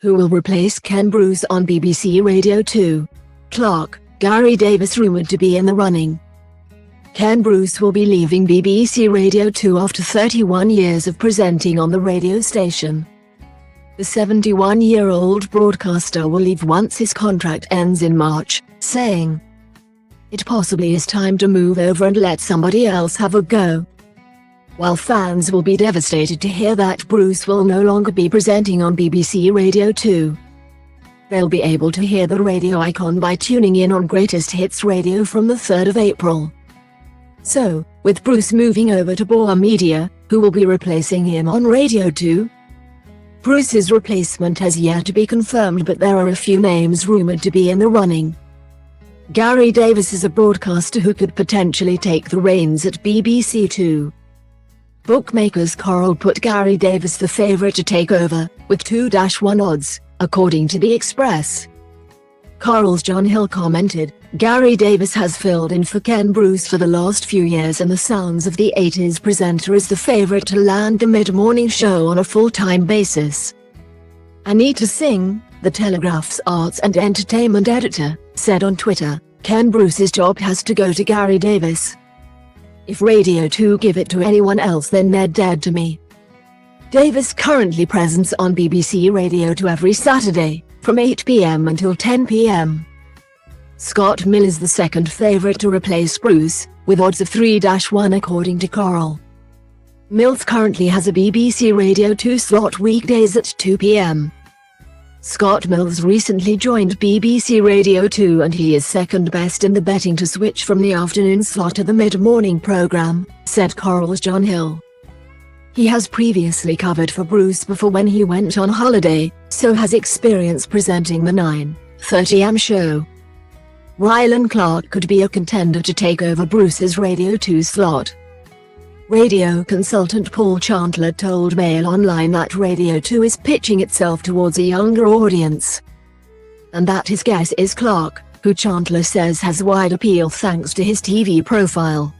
Who will replace Ken Bruce on BBC Radio 2? Clark, Gary Davies rumoured to be in the running. Ken Bruce will be leaving BBC Radio 2 after 31 years of presenting on the radio station. The 71-year-old broadcaster will leave once his contract ends in March, saying, "It possibly is time to move over and let somebody else have a go." While fans will be devastated to hear that Bruce will no longer be presenting on BBC Radio 2, they'll be able to hear the radio icon by tuning in on Greatest Hits Radio from the 3rd of April. So, with Bruce moving over to Boa Media, who will be replacing him on Radio 2? Bruce's replacement has yet to be confirmed, but there are a few names rumoured to be in the running. Gary Davies is a broadcaster who could potentially take the reins at BBC 2. Bookmakers Coral put Gary Davies the favourite to take over, with 2-1 odds, according to The Express. Coral's John Hill commented, "Gary Davies has filled in for Ken Bruce for the last few years, and the sounds of the 80s presenter is the favourite to land the mid-morning show on a full-time basis." Anita Singh, The Telegraph's arts and entertainment editor, said on Twitter, "Ken Bruce's job has to go to Gary Davies. If Radio 2 give it to anyone else, then they're dead to me." Davies currently presents on BBC Radio 2 every Saturday, from 8 p.m. until 10 p.m. Scott Mill is the second favourite to replace Bruce, with odds of 3-1 according to Coral. Mills currently has a BBC Radio 2 slot weekdays at 2 p.m. Scott Mills recently joined BBC Radio 2 and he is second best in the betting to switch from the afternoon slot to the mid-morning programme, said Coral's John Hill. He has previously covered for Bruce before when he went on holiday, so has experience presenting the 9:30 am show. Rylan Clark could be a contender to take over Bruce's Radio 2 slot. Radio consultant Paul Chandler told Mail Online that Radio 2 is pitching itself towards a younger audience, and that his guess is Clark, who Chandler says has wide appeal thanks to his TV profile.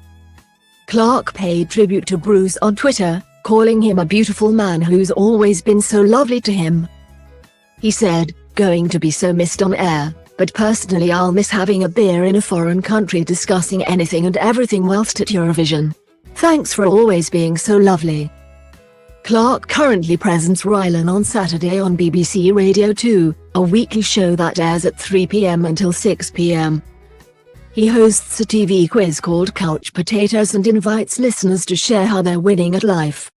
Clark paid tribute to Bruce on Twitter, calling him a beautiful man who's always been so lovely to him. He said, "Going to be so missed on air, but personally I'll miss having a beer in a foreign country discussing anything and everything whilst at Eurovision. Thanks for always being so lovely." Clark currently presents Rylan on Saturday on BBC Radio 2, a weekly show that airs at 3 p.m. until 6 p.m. He hosts a TV quiz called Couch Potatoes and invites listeners to share how they're winning at life.